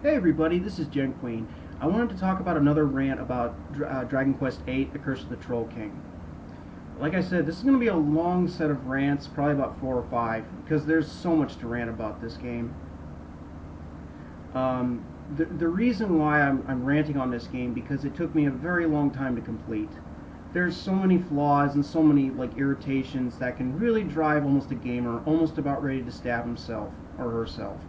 Hey everybody, this is Gen Queen. I wanted to talk about another rant about Dragon Quest VIII, The Curse of the Troll King. Like I said, this is going to be a long set of rants, probably about 4 or 5, because there's so much to rant about this game. The reason why I'm ranting on this game, because it took me a very long time to complete. There's so many flaws and so many irritations that can really drive almost a gamer almost about ready to stab himself or herself.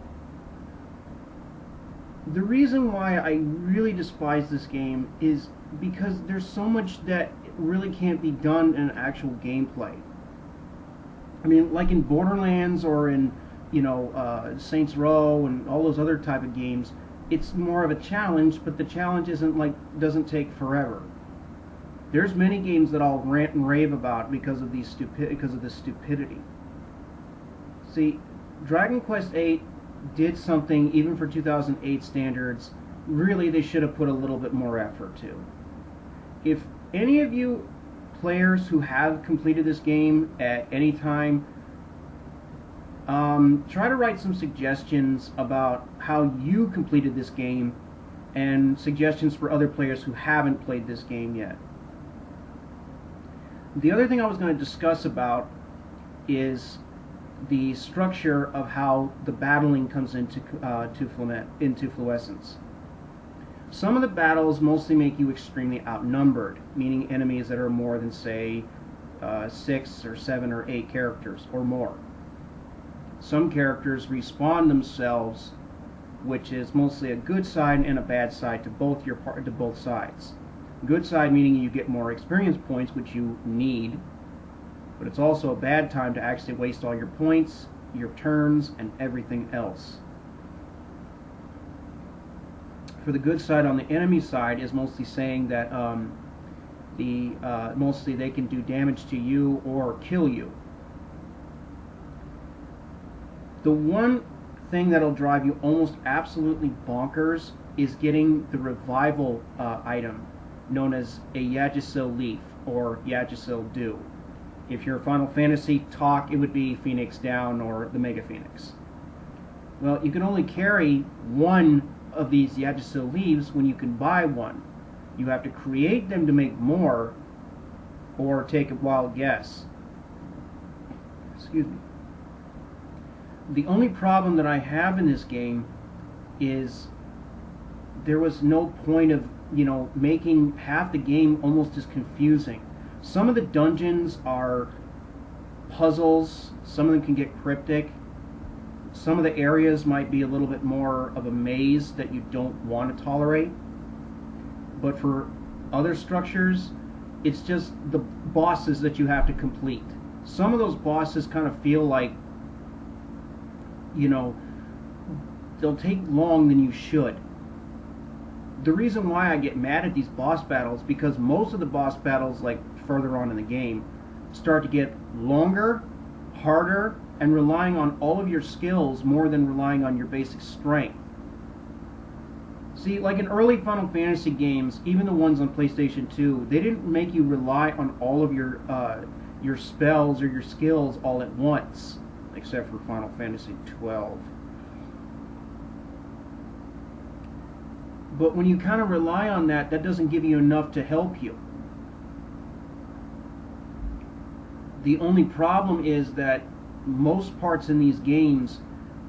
The reason why I really despise this game is because there's so much that really can't be done in actual gameplay. I mean, like in Borderlands or in, Saints Row and all those other type of games, it's more of a challenge, but the challenge doesn't take forever. There's many games that I'll rant and rave about because of this stupidity. See, Dragon Quest VIII did something, even for 2008 standards, really they should have put a little bit more effort to. If any of you players who have completed this game at any time, try to write some suggestions about how you completed this game and suggestions for other players who haven't played this game yet. The other thing I was going to discuss about is the structure of how the battling comes into fluorescence. Some of the battles mostly make you extremely outnumbered, meaning enemies that are more than, say, 6 or 7 or 8 characters or more. Some characters respawn themselves, which is mostly a good side and a bad side to both sides. Good side meaning you get more experience points, which you need, but it's also a bad time to actually waste all your points, your turns, and everything else. For the good side, on the enemy side, is mostly saying that mostly they can do damage to you or kill you. The one thing that'll drive you almost absolutely bonkers is getting the revival item known as a Yggdrasil leaf or Yggdrasil dew. If you're a Final Fantasy talk, it would be Phoenix Down or the Mega Phoenix. Well, you can only carry one of these Yggdrasil leaves when you can buy one. You have to create them to make more, or take a wild guess. Excuse me. The only problem that I have in this game is there was no point of, making half the game almost as confusing. Some of the dungeons are puzzles, some of them can get cryptic, some of the areas might be a little bit more of a maze that you don't want to tolerate, but for other structures, it's just the bosses that you have to complete. Some of those bosses kind of feel like, they'll take long than you should. The reason why I get mad at these boss battles, because most of the boss battles, further on in the game, start to get longer, harder, and relying on all of your skills more than relying on your basic strength. See, like in early Final Fantasy games, even the ones on PlayStation 2, they didn't make you rely on all of your spells or your skills all at once, except for Final Fantasy 12. But when you kind of rely on that, that doesn't give you enough to help you. The only problem is that most parts in these games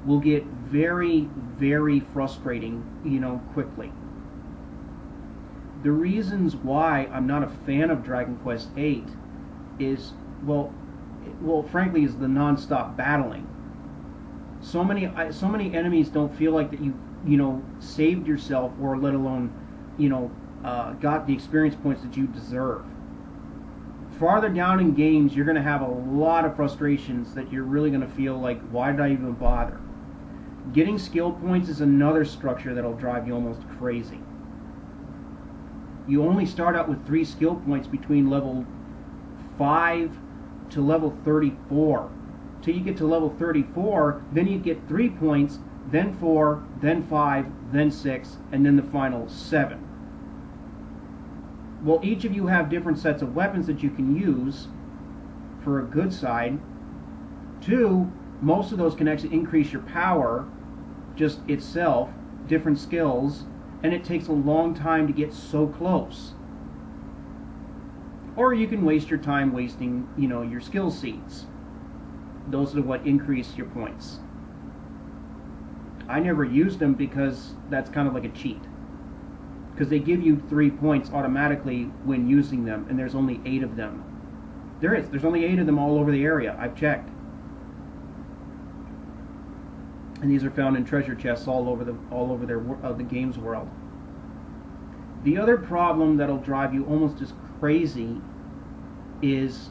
will get very, very frustrating, quickly. The reasons why I'm not a fan of Dragon Quest VIII is, well, frankly, is the non-stop battling. So many enemies don't feel like that you saved yourself, or let alone, got the experience points that you deserve. Farther down in games, you're going to have a lot of frustrations that you're really going to feel like, why did I even bother? Getting skill points is another structure that'll drive you almost crazy. You only start out with 3 skill points between level 5 to level 34. Till you get to level 34, then you get 3 points, then 4, then 5, then 6, and then the final 7. Well, each of you have different sets of weapons that you can use for a good side. 2, most of those can actually increase your power just itself. different skills, and it takes a long time to get so close. Or you can waste your time wasting, your skill seeds. Those are what increase your points. I never used them because that's kind of like a cheat. Because they give you 3 points automatically when using them, and there's only 8 of them. There's only 8 of them all over the area. I've checked. And these are found in treasure chests all over the game's world. The other problem that'll drive you almost as crazy is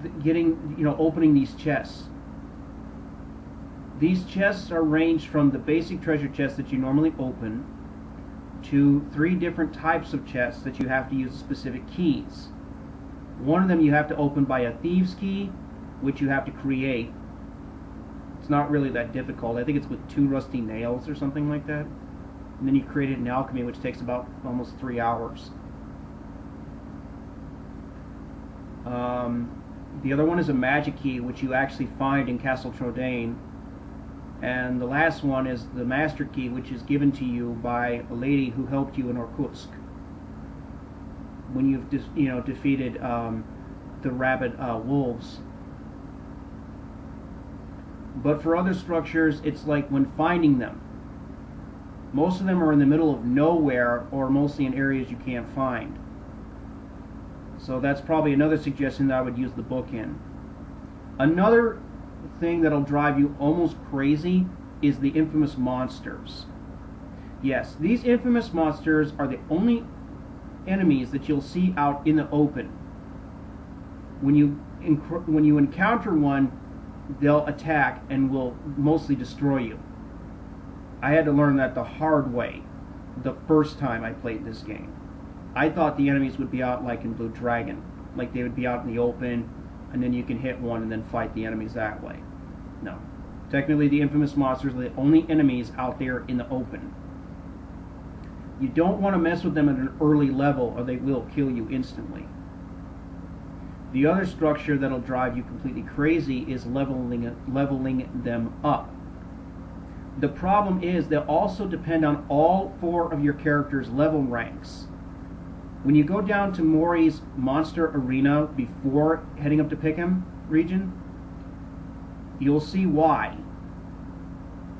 opening these chests. These chests are ranged from the basic treasure chests that you normally open to 3 different types of chests that you have to use specific keys. One of them you have to open by a thieves key, which you have to create. It's not really that difficult. I think it's with 2 rusty nails or something like that. And then you create it in alchemy, which takes about almost 3 hours. The other one is a magic key, which you actually find in Castle Trodain. And the last one is the master key, which is given to you by a lady who helped you in Irkutsk when you've defeated the rabid wolves. But for other structures, it's like when finding them. Most of them are in the middle of nowhere, or mostly in areas you can't find. So that's probably another suggestion that I would use the book in. Another thing that'll drive you almost crazy is the infamous monsters. Yes, these infamous monsters are the only enemies that you'll see out in the open. When you encounter one, they'll attack and will mostly destroy you. I had to learn that the hard way the first time I played this game. I thought the enemies would be out like in Blue Dragon, like they would be out in the open, and then you can hit one and then fight the enemies that way. No. Technically, the infamous monsters are the only enemies out there in the open. You don't want to mess with them at an early level, or they will kill you instantly. The other structure that'll drive you completely crazy is leveling them up. The problem is they'll also depend on all 4 of your characters' level ranks. When you go down to Mori's Monster Arena before heading up to Pickham region, you'll see why.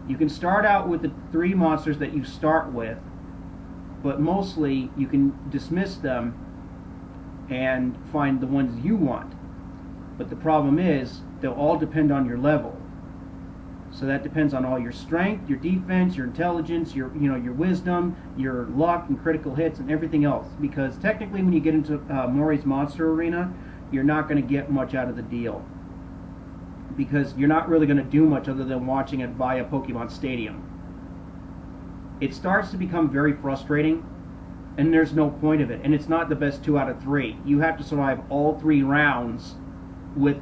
You can start out with the 3 monsters that you start with, but mostly you can dismiss them and find the ones you want. But the problem is, they'll all depend on your level. So that depends on all your strength, your defense, your intelligence, your wisdom, your luck and critical hits and everything else. Because technically when you get into Mori's Monster Arena, you're not going to get much out of the deal. Because you're not really going to do much other than watching it via Pokemon Stadium. It starts to become very frustrating, and there's no point of it. And it's not the best 2 out of 3. You have to survive all 3 rounds with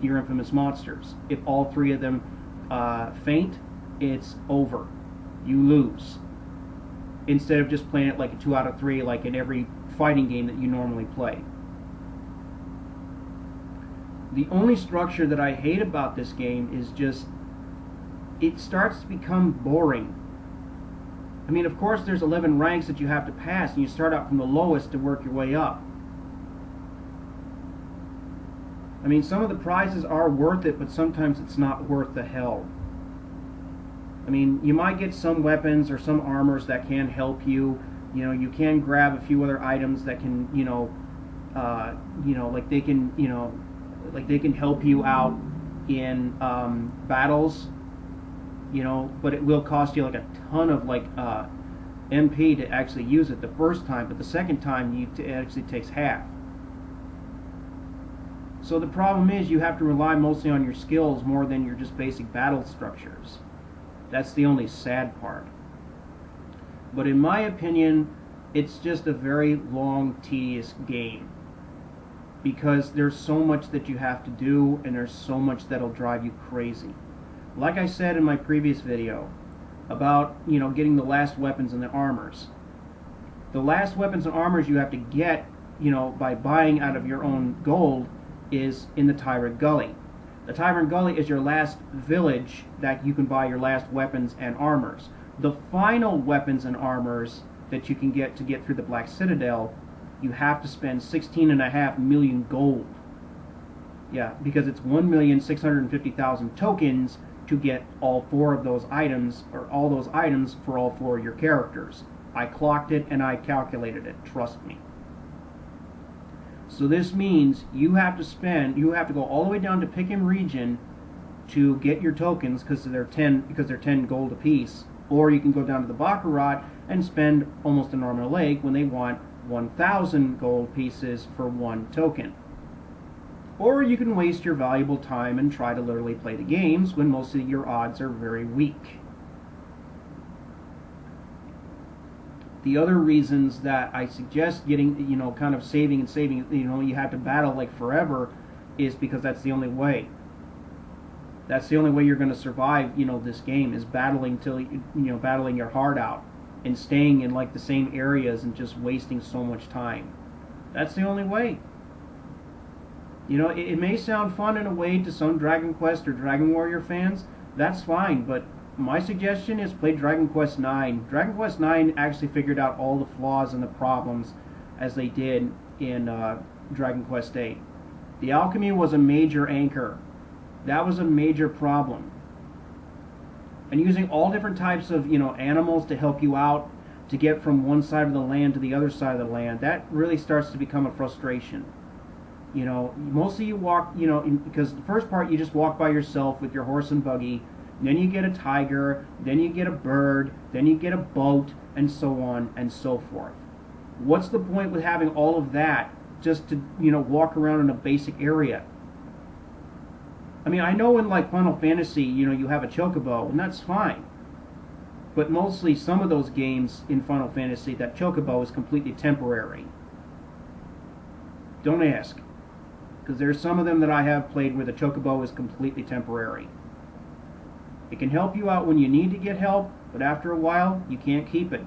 your infamous monsters. If all 3 of them faint, it's over. You lose. Instead of just playing it like a 2 out of 3, like in every fighting game that you normally play. The only structure that I hate about this game is just, it starts to become boring. I mean, of course there's 11 ranks that you have to pass, and you start out from the lowest to work your way up. I mean, some of the prizes are worth it, but sometimes it's not worth the hell. I mean, you might get some weapons or some armors that can help you. You can grab a few other items that can, like they can help you out in battles. But it will cost you like a ton of MP to actually use it the first time, but the second time it actually takes half. So the problem is you have to rely mostly on your skills more than your just basic battle structures. That's the only sad part. But in my opinion, it's just a very long, tedious game. Because there's so much that you have to do, and there's so much that'll drive you crazy. Like I said in my previous video about, getting the last weapons and the armors. The last weapons and armors you have to get, by buying out of your own gold is in the Tyrant Gully. The Tyrant Gully is your last village that you can buy your last weapons and armors. The final weapons and armors that you can get to get through the Black Citadel, you have to spend 16.5 million gold. Yeah, because it's 1,650,000 tokens to get all 4 of those items, or all those items for all 4 of your characters. I clocked it and I calculated it, trust me. So this means you have to go all the way down to Pick'em region to get your tokens because they're 10 gold apiece, or you can go down to the Baccarat and spend almost an arm and a leg when they want 1,000 gold pieces for 1 token. Or you can waste your valuable time and try to literally play the games when most of your odds are very weak. The other reasons that I suggest getting, kind of saving and saving, you have to battle like forever, is because that's the only way. That's the only way you're going to survive, this game, is battling till, battling your heart out and staying in like the same areas and just wasting so much time. That's the only way. It may sound fun in a way to some Dragon Quest or Dragon Warrior fans. That's fine, but my suggestion is play Dragon Quest IX. Dragon Quest IX actually figured out all the flaws and the problems as they did in Dragon Quest VIII. The alchemy was a major anchor. That was a major problem. And using all different types of animals to help you out to get from one side of the land to the other side of the land, that really starts to become a frustration. Mostly you walk, because the first part you just walk by yourself with your horse and buggy, then you get a tiger, then you get a bird, then you get a boat, and so on and so forth. What's the point with having all of that just to, walk around in a basic area? I mean, I know in like Final Fantasy, you have a chocobo, and that's fine. But mostly some of those games in Final Fantasy, that chocobo is completely temporary. Don't ask. Because there's some of them that I have played where the chocobo is completely temporary. It can help you out when you need to get help, but after a while, you can't keep it.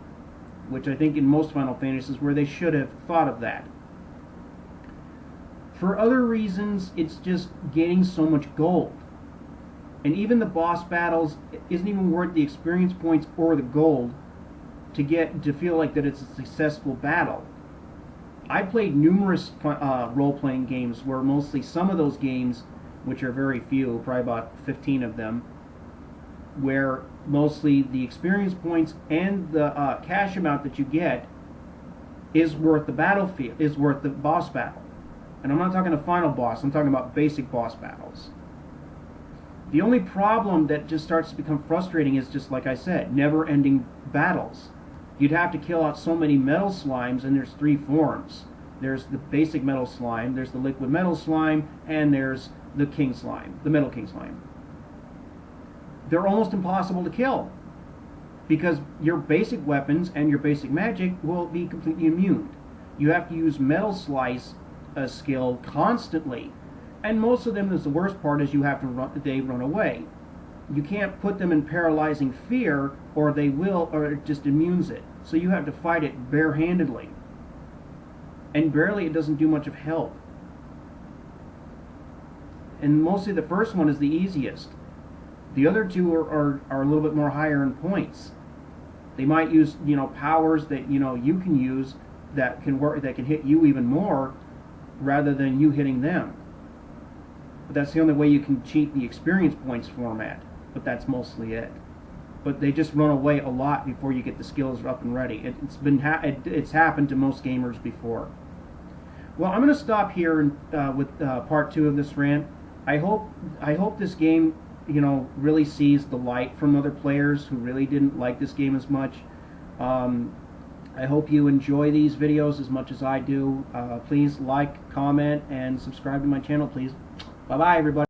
Which I think in most Final Fantasies where they should have thought of that. For other reasons, it's just gaining so much gold. And even the boss battles isn't even worth the experience points or the gold to feel like that it's a successful battle. I played numerous role-playing games where mostly some of those games, which are very few, probably about 15 of them, where mostly the experience points and the cash amount that you get is worth the battlefield, is worth the boss battle. And I'm not talking a final boss, I'm talking about basic boss battles. The only problem that just starts to become frustrating is just like I said, never-ending battles. You'd have to kill out so many metal slimes, and there's 3 forms. There's the basic metal slime, there's the liquid metal slime, and there's the king slime, the metal king slime. They're almost impossible to kill because your basic weapons and your basic magic will be completely immune. You have to use metal slice skill constantly, and most of them, is the worst part, is you have to they run away. You can't put them in paralyzing fear, or they will, or it just immunes it. So you have to fight it barehandedly. And barely, it doesn't do much of help. And mostly the first one is the easiest. The other 2 are a little bit more higher in points. They might use, powers that, you can use that can work, that can hit you even more rather than you hitting them. But that's the only way you can cheat the experience points format. But that's mostly it. But they just run away a lot before you get the skills up and ready. It's happened to most gamers before. Well, I'm going to stop here with part 2 of this rant. I hope this game, really sees the light from other players who really didn't like this game as much. I hope you enjoy these videos as much as I do. Please like, comment, and subscribe to my channel, please. Bye-bye, everybody.